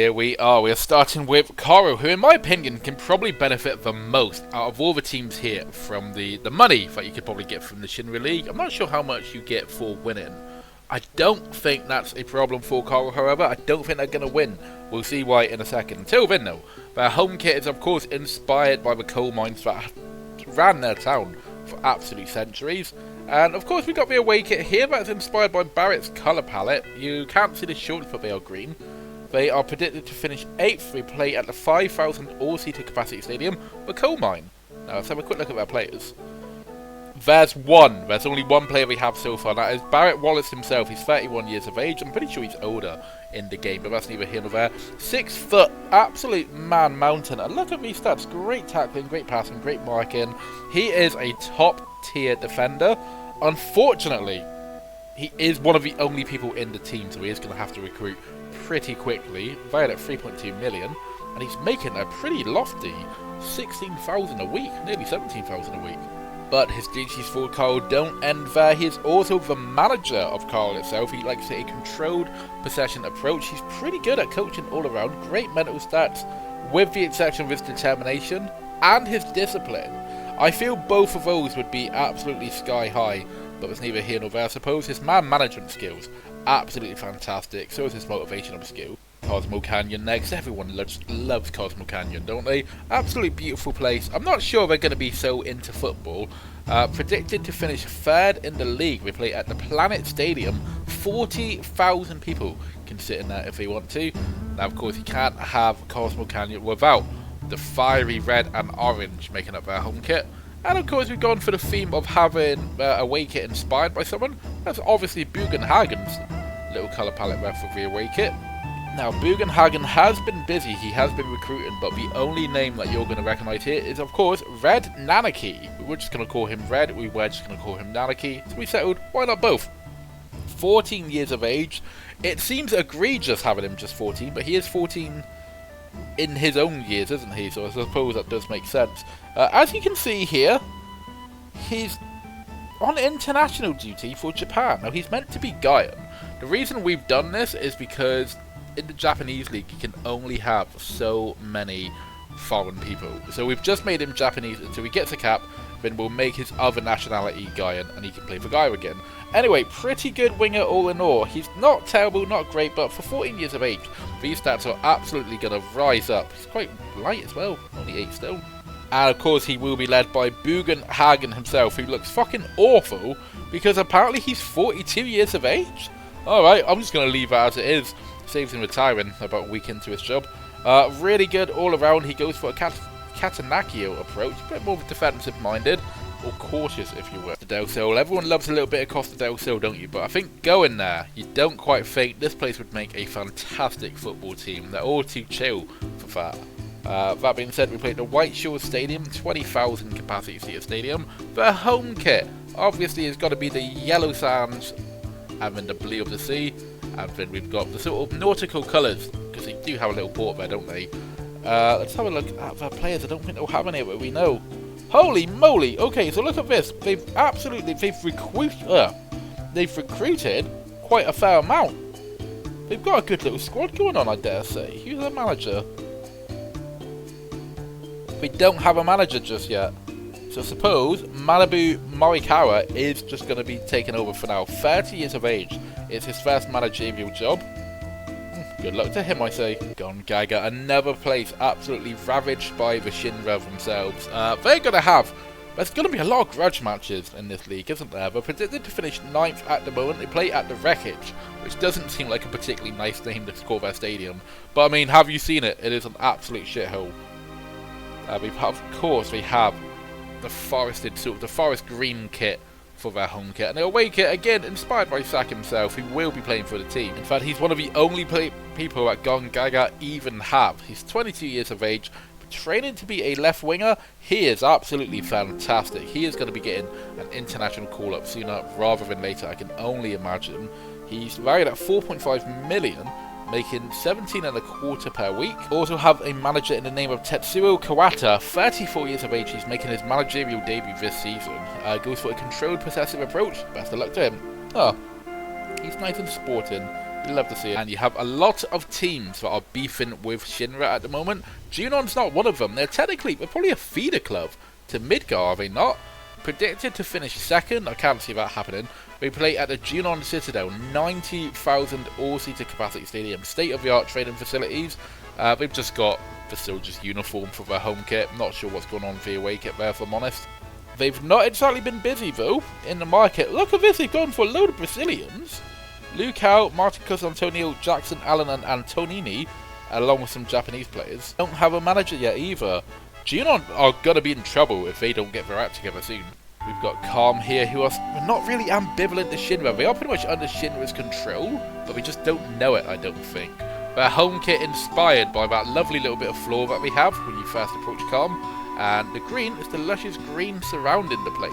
Here we are. We are starting with Corel, who in my opinion can probably benefit the most out of all the teams here from the money that you could probably get from the Shinra League. I'm not sure how much you get for winning. I don't think that's a problem for Corel, however. I don't think they're going to win. We'll see why in a second. Until then though, their home kit is of course inspired by the coal mines that ran their town for absolute centuries. And of course we got the away kit here that's inspired by Barrett's colour palette. You can't see the shorts but they are green. They are predicted to finish 8th. They play at the 5,000 all-seater capacity stadium, the coal mine. Now let's have a quick look at their players. There's only one player we have so far. That is Barrett Wallace himself. He's 31 years of age. I'm pretty sure he's older in the game, but that's neither here nor there. 6 foot, absolute man mountain. And look at these stats. Great tackling, great passing, great marking. He is a top tier defender. Unfortunately, he is one of the only people in the team, so he is going to have to recruit pretty quickly, valued at 3.2 million, and he's making a pretty lofty 16,000 a week, nearly 17,000 a week. But his duties for Corel don't end there. He is also the manager of Corel itself. He likes a controlled possession approach. He's pretty good at coaching all around, great mental stats, with the exception of his determination and his discipline. I feel both of those would be absolutely sky high, but there's neither here nor there. I suppose his man management skills, absolutely fantastic. So is his motivational skill. Cosmo Canyon next. Everyone loves Cosmo Canyon, don't they? Absolutely beautiful place. I'm not sure they're going to be so into football. Predicted to finish 3rd in the league. They play at the Planet Stadium. 40,000 people can sit in there if they want to. Now, of course, you can't have Cosmo Canyon without the fiery red and orange making up their home kit. And of course we've gone for the theme of having a away kit inspired by someone. That's obviously Bugenhagen's little colour palette there for the away kit. Now Bugenhagen has been busy, he has been recruiting, but the only name that you're going to recognise here is of course Red Nanaki. We were just going to call him Red, we were just going to call him Nanaki, so we settled, why not both? 14 years of age. It seems egregious having him just 14, but he is 14 in his own years, isn't he? So I suppose that does make sense. As you can see here, he's on international duty for Japan. Now he's meant to be Gaian. The reason we've done this is because in the Japanese league you can only have so many foreign people. So we've just made him Japanese until he gets a cap, then we'll make his other nationality Gaian and he can play for Gaia again. Anyway, pretty good winger all in all. He's not terrible, not great, but for 14 years of age, these stats are absolutely going to rise up. He's quite light as well, only 8 stone. And of course he will be led by Bugenhagen himself, who looks fucking awful, because apparently he's 42 years of age. Alright, I'm just going to leave that as it is. Saves him retiring about a week into his job. Really good all around. He goes for a Catanaccio approach, a bit more defensive minded, or cautious if you will. Costa Del Sol. Everyone loves a little bit of Costa Del Sol, don't you? But I think going there, you don't quite think this place would make a fantastic football team. They're all too chill for that. That being said, we played the White Shore Stadium, 20,000 capacity seater stadium. Their home kit, obviously, has got to be the yellow sands and then the blue of the sea. And then we've got the sort of nautical colours, because they do have a little port there, don't they? Let's have a look at their players. I don't think they'll have any of it, we know. Holy moly! Okay, so look at this. They've recruited quite a fair amount. They've got a good little squad going on, I dare say. Who's their manager? We don't have a manager just yet. So suppose Manabu Morikawa is just going to be taken over for now. 30 years of age. It's his first managerial job. Good luck to him, I say. Gongaga, another place absolutely ravaged by the Shinra themselves. They're going to have... There's going to be a lot of grudge matches in this league, isn't there? They're predicted to finish 9th at the moment. They play at the Wreckage, which doesn't seem like a particularly nice name to call their stadium. But I mean, have you seen it? It is an absolute shithole. Of course, we have the forest green kit for their home kit, and their away kit again inspired by Sak himself, who will be playing for the team. In fact, he's one of the only people that Gongaga even have. He's 22 years of age, but training to be a left winger. He is absolutely fantastic. He is going to be getting an international call up sooner rather than later, I can only imagine. He's valued at 4.5 million, making 17.25 per week. Also have a manager in the name of Tetsuo Kawata, 34 years of age. He's making his managerial debut this season. Goes for a controlled possessive approach. Best of luck to him. Oh, he's nice and sporting. We love to see it. And you have a lot of teams that are beefing with Shinra at the moment. Junon's not one of them. They're probably a feeder club to Midgar, are they not? Predicted to finish second. I can't see that happening. We play at the Junon Citadel, 90,000 all-seater capacity stadium, state-of-the-art training facilities. They've just got the soldiers' uniform for their home kit. Not sure what's going on with the away kit there, if I'm honest. They've not exactly been busy though in the market. Look at this, they've gone for a load of Brazilians. Lucao, Marticus Antonio, Jackson Allen and Antonini, along with some Japanese players. Don't have a manager yet either. Junon are going to be in trouble if they don't get their act together soon. We've got Kalm here, who are not really ambivalent to Shinra. They are pretty much under Shinra's control, but we just don't know it, I don't think. Their home kit inspired by that lovely little bit of floor that we have when you first approach Kalm. And the green is the luscious green surrounding the place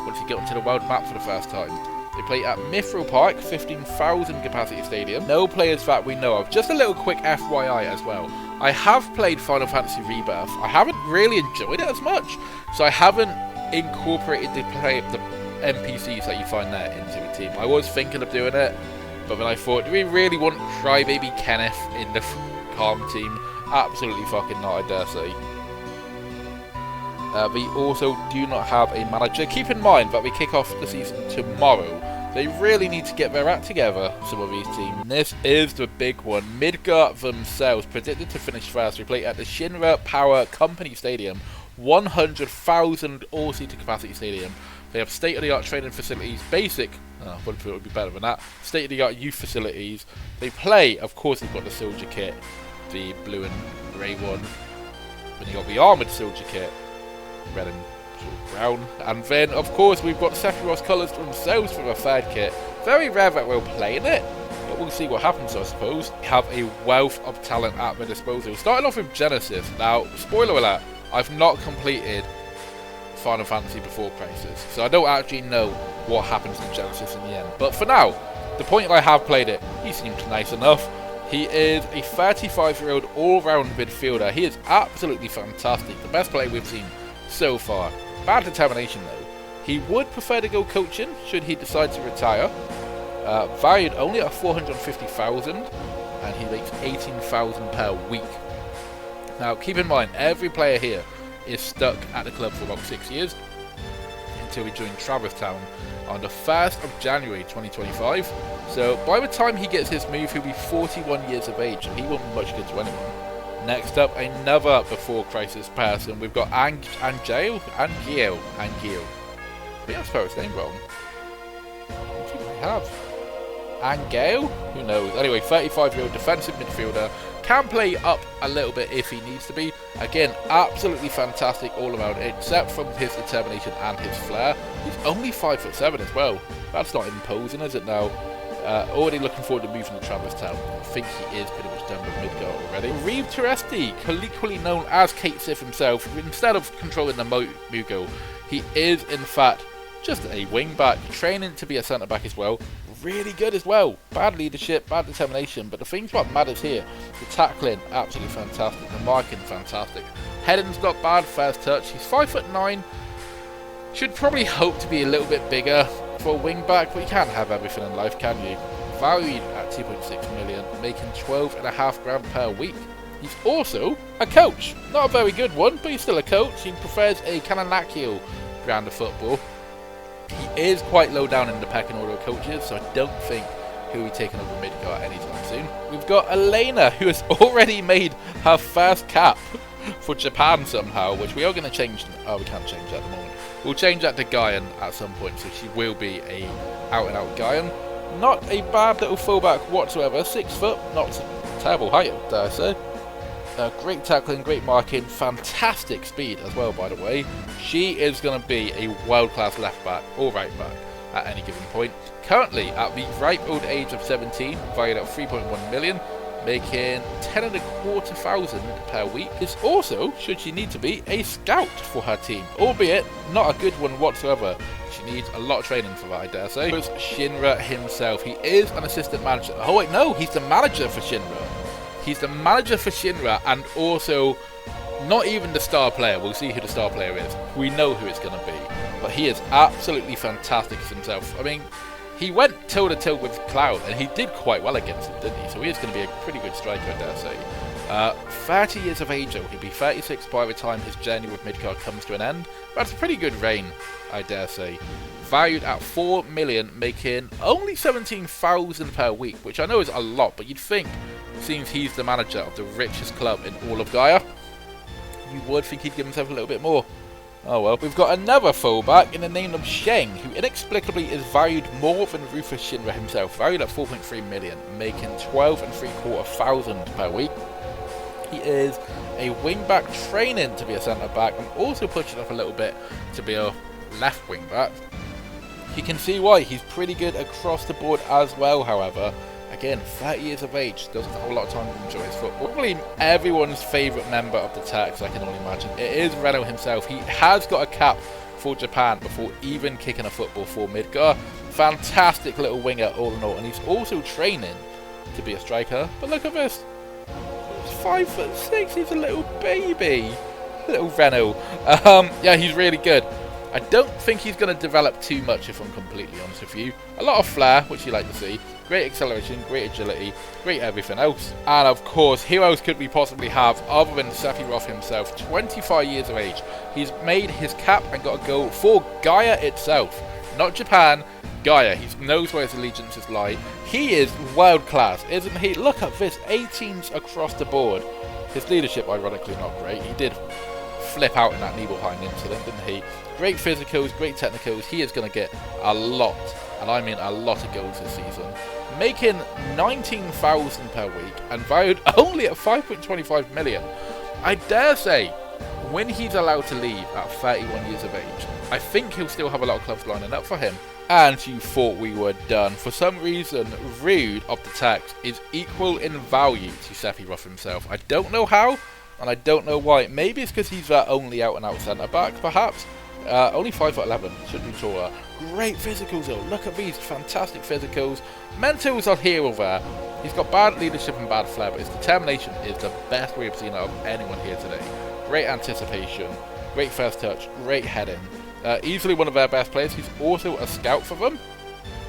once you get onto the world map for the first time. They play at Mithril Park, 15,000 capacity stadium. No players that we know of. Just a little quick FYI as well. I have played Final Fantasy Rebirth. I haven't really enjoyed it as much, so I haven't incorporated the NPCs that you find there into the team. I was thinking of doing it, but then I thought, do we really want Crybaby Kenneth in the Kalm team? Absolutely fucking not, I dare say. We also do not have a manager. Keep in mind that we kick off the season tomorrow. They really need to get their act together, some of these teams. This is the big one. Midgar themselves, predicted to finish first. We play at the Shinra Power Company Stadium, 100,000 all-seater capacity stadium. They have state-of-the-art training facilities, basic, I would have thought it would be better than that, state-of-the-art youth facilities. They play, of course, they've got the soldier kit, the blue and grey one. Then you've got the armoured soldier kit, red and brown. And then, of course, we've got Sephiroth's colours themselves for the third kit. Very rare that we're playing it, but we'll see what happens, I suppose. We have a wealth of talent at their disposal. Starting off with Genesis. Now, spoiler alert, I've not completed Final Fantasy before Crisis, so I don't actually know what happens in Genesis in the end. But for now, the point that I have played it, he seems nice enough. He is a 35-year-old all-round midfielder. He is absolutely fantastic. The best player we've seen so far. Bad determination though. He would prefer to go coaching should he decide to retire. Valued only at 450,000, and he makes 18,000 per week. Now keep in mind, every player here is stuck at the club for about 6 years until we join Traverse Town on the 1st of January 2025. So by the time he gets his move, he'll be 41 years of age, and he won't be much good to anyone. Next up, another before Crisis person. We've got Angel. I think I spelled his name wrong. What do we have? Angel? Who knows? Anyway, 35-year-old defensive midfielder. Can play up a little bit if he needs to be. Again, absolutely fantastic all around, except from his determination and his flair. He's only 5'7" as well. That's not imposing, is it now? Already looking forward to moving to Traverse Town. I think he is pretty much done with Midgar already. Reeve Teresti, colloquially known as Kate Sith himself, instead of controlling the Mugo, he is in fact just a wing-back, training to be a centre-back as well. Really good as well. Bad leadership, bad determination, but the things what matters here, the tackling, absolutely fantastic, the marking, fantastic. Heading's not bad, first touch. He's 5'9". Should probably hope to be a little bit bigger for a wing-back, but you can't have everything in life, can you? Valued at 2.6 million, making 12.5 grand per week. He's also a coach. Not a very good one, but he's still a coach. He prefers a Kananakio brand of football. He is quite low down in the pecking order of coaches, so I don't think he'll be taking over Midgar anytime soon. We've got Elena, who has already made her first cap for Japan somehow, which we are going to change. Oh, we can't change that at the moment. We'll change that to Gaian at some point, so she will be a out-and-out Gaian. Not a bad little fullback whatsoever. 6 foot, not terrible height, dare I say. Great tackling, great marking, fantastic speed as well, by the way. She is going to be a world-class left-back or right-back at any given point. Currently, at the ripe old age of 17, valued at 3.1 million, making 10,250 per week. Is also, should she need to be, a scout for her team, albeit not a good one whatsoever. She needs a lot of training for that, I dare say. There's Shinra himself. He is an assistant manager. Oh wait, no, he's the manager for Shinra. He's the manager for Shinra, and also not even the star player. We'll see who the star player is. We know who it's going to be, but he is absolutely fantastic as himself. I mean, He went toe-to-toe with Cloud, and he did quite well against him, didn't he? So he is going to be a pretty good striker, I dare say. 30 years of age, though. He'll be 36 by the time his journey with Midgar comes to an end. That's a pretty good reign, I dare say. Valued at 4 million, making only 17,000 per week, which I know is a lot, but you'd think, seems he's the manager of the richest club in all of Gaia, you would think he'd give himself a little bit more. Oh well. We've got another fullback in the name of Sheng, who inexplicably is valued more than Rufus Shinra himself, valued at 4.3 million, making 12,350 per week. He is a wing-back training to be a centre-back and also pushing up a little bit to be a left wing-back. You can see why, he's pretty good across the board as well, however. Again, 30 years of age, doesn't have a lot of time to enjoy his football. Probably everyone's favourite member of the tax, I can only imagine. It is Reno himself. He has got a cap for Japan before even kicking a football for Midgar. Fantastic little winger all in all, and he's also training to be a striker. But look at this. 5'6", he's a little baby. Little Reno. Yeah, he's really good. I don't think he's going to develop too much, if I'm completely honest with you. A lot of flair, which you like to see. Great acceleration, great agility, great everything else. And of course, who else could we possibly have other than Sephiroth himself? 25 years of age. He's made his cap and got a goal for Gaia itself. Not Japan, Gaia. He knows where his allegiances lie. He is world class, isn't he? Look at this, 18s across the board. His leadership, ironically, not great. He did flip out in that Nibelheim incident, didn't he? Great physicals, great technicals. He is going to get a lot, and I mean a lot of goals this season. Making 19,000 per week and valued only at 5.25 million. I dare say, when he's allowed to leave at 31 years of age, I think he'll still have a lot of clubs lining up for him. And you thought we were done. For some reason, Rude of the tax is equal in value to Sephiroth himself. I don't know how, and I don't know why. Maybe it's because he's only out-and-out centre-back, perhaps. Only 5'11", should be taller. Great physicals though, look at these fantastic physicals. Mentals are here or there. He's got bad leadership and bad flair, but his determination is the best we've seen out of anyone here today. Great anticipation, great first touch, great heading. Easily one of their best players. He's also a scout for them.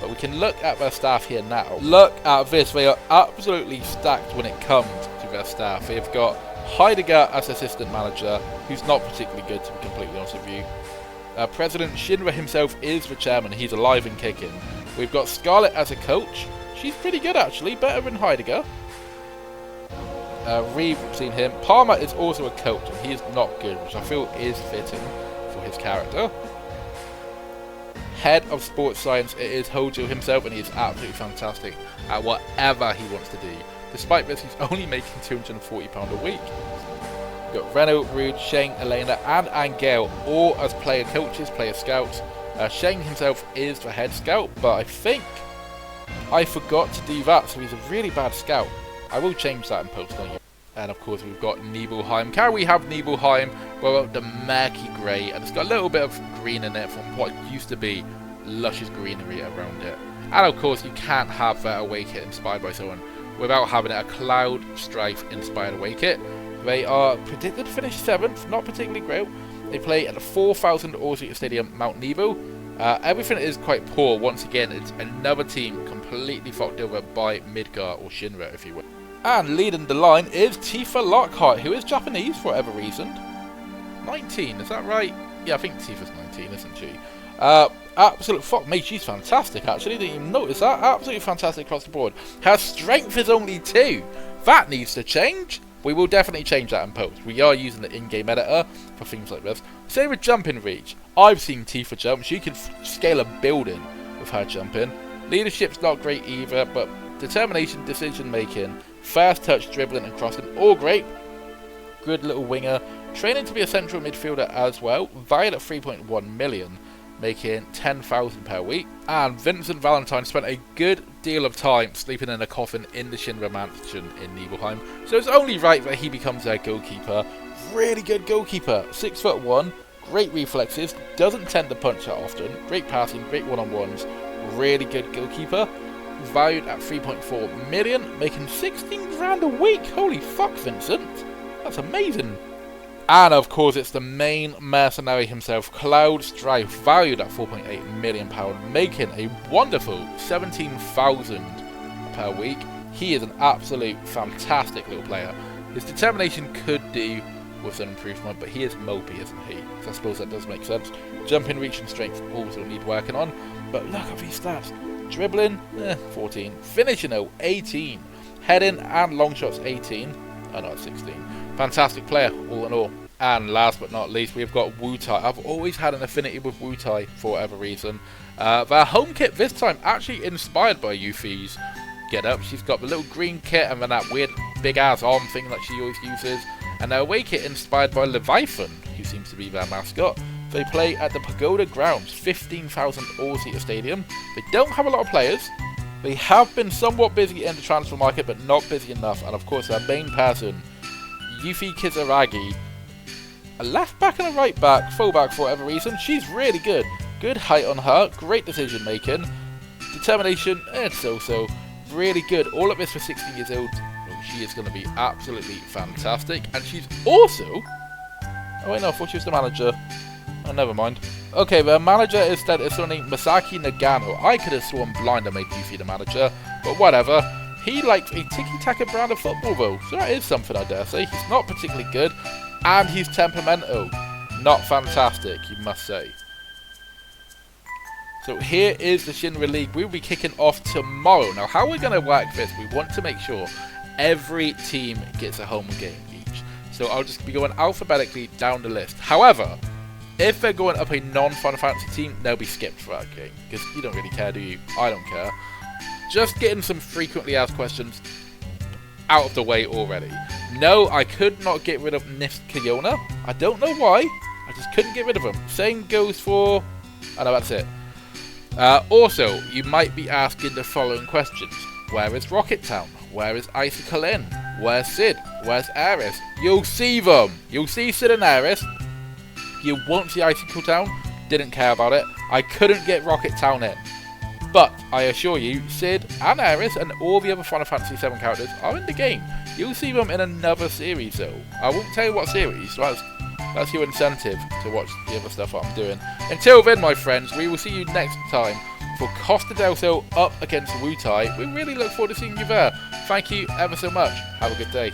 But we can look at their staff here now. Look at this, they are absolutely stacked when it comes to their staff. They've got Heidegger as assistant manager, who's not particularly good, to be completely honest with you. President Shinra himself is the chairman. He's alive and kicking. We've got Scarlett as a coach. She's pretty good, actually. Better than Heidegger. Reeve, we've seen him. Palmer is also a coach, and he is not good, which I feel is fitting for his character. Head of sports science, it is Hojo himself, and he is absolutely fantastic at whatever he wants to do. Despite this, he's only making £240 a week. We've got Reno, Rude, Sheng, Elena, and Angel, all as player coaches, player scouts. Sheng himself is the head scout, but I think I forgot to do that, so he's a really bad scout. I will change that in post, don't you? And of course we've got Nibelheim. Can we have Nibelheim? Well, the murky grey, and it's got a little bit of green in it from what used to be luscious greenery around it. And of course you can't have that away kit inspired by someone without having a Cloud Strife inspired away kit. They are predicted to finish 7th, not particularly great. They play at the 4,000 all-seater stadium, Mount Nebo. Everything is quite poor. Once again, it's another team completely fucked over by Midgar or Shinra, if you will. And leading the line is Tifa Lockhart, who is Japanese for whatever reason. 19, is that right? Yeah, I think Tifa's 19, isn't she? Absolute fuck me, she's fantastic actually. Didn't even notice that. Absolutely fantastic across the board. Her strength is only 2. That needs to change. We will definitely change that in post. We are using the in-game editor for things like this. Same with jumping reach. I've seen Tifa jump. She can scale a building with her jumping. Leadership's not great either, but determination, decision making, fast touch, dribbling and crossing, all great. Good little winger. Training to be a central midfielder as well. Valued at 3.1 million. Making 10,000 per week. And Vincent Valentine spent a good deal of time sleeping in a coffin in the Shinra mansion in Nibelheim, so it's only right that he becomes their goalkeeper. Really good goalkeeper, 6'1", great reflexes, doesn't tend to punch that often, great passing, great one-on-ones, really good goalkeeper. Valued at 3.4 million, making 16 grand a week. Holy fuck, Vincent, that's amazing. And of course, it's the main mercenary himself, Cloud Strife, valued at £4.8 million, making a wonderful 17,000 per week. He is an absolute fantastic little player. His determination could do with some improvement, but he is mopey, isn't he? So I suppose that does make sense. Jumping, reach, and strength also need working on. But look at these stats. Dribbling, 14. Finishing, 18. Heading and long shots, 18. Oh no, 16. Fantastic player, all in all. And last but not least, we've got Wutai. I've always had an affinity with Wutai for whatever reason. Their home kit this time actually inspired by Yuffie's get up. She's got the little green kit and then that weird big ass arm thing that she always uses. And their away kit inspired by Leviathan, who seems to be their mascot. They play at the Pagoda Grounds, 15,000 all-seater stadium. They don't have a lot of players. They have been somewhat busy in the transfer market, but not busy enough. And of course, their main person, Yuffie Kizaragi, a left back and a right back, full back for whatever reason. She's really good. Good height on her, great decision making. Determination, so-so. Really good. All of this for 16 years old. She is going to be absolutely fantastic. And she's also... Oh wait, no, I thought she was the manager. Oh, never mind. Okay, the manager instead is someone named Masaki Nagano. I could have sworn Blinder made Yuffie the manager, but whatever. He likes a tiki-taka brand of football though, so that is something I dare say. He's not particularly good, and he's temperamental. Not fantastic, you must say. So here is the Shinra League. We'll be kicking off tomorrow. Now, how we're going to work this, we want to make sure every team gets a home game each. So I'll just be going alphabetically down the list. However, if they're going up a non-Final Fantasy team, they'll be skipped for that game. Because you don't really care, do you? I don't care. Just getting some frequently asked questions out of the way already. No, I could not get rid of Nif's Kiona. I don't know why. I just couldn't get rid of him. Same goes for... Oh no, that's it. Also, you might be asking the following questions. Where is Rocket Town? Where is Icicle Inn? Where's Sid? Where's Aeris? You'll see them! You'll see Sid and Aeris. You won't see Icicle Town. Didn't care about it. I couldn't get Rocket Town in. But, I assure you, Sid and Aeris and all the other Final Fantasy VII characters are in the game. You'll see them in another series though. I won't tell you what series, so that's your incentive to watch the other stuff I'm doing. Until then, my friends, we will see you next time for Costa Del Sol up against Wutai. We really look forward to seeing you there. Thank you ever so much. Have a good day.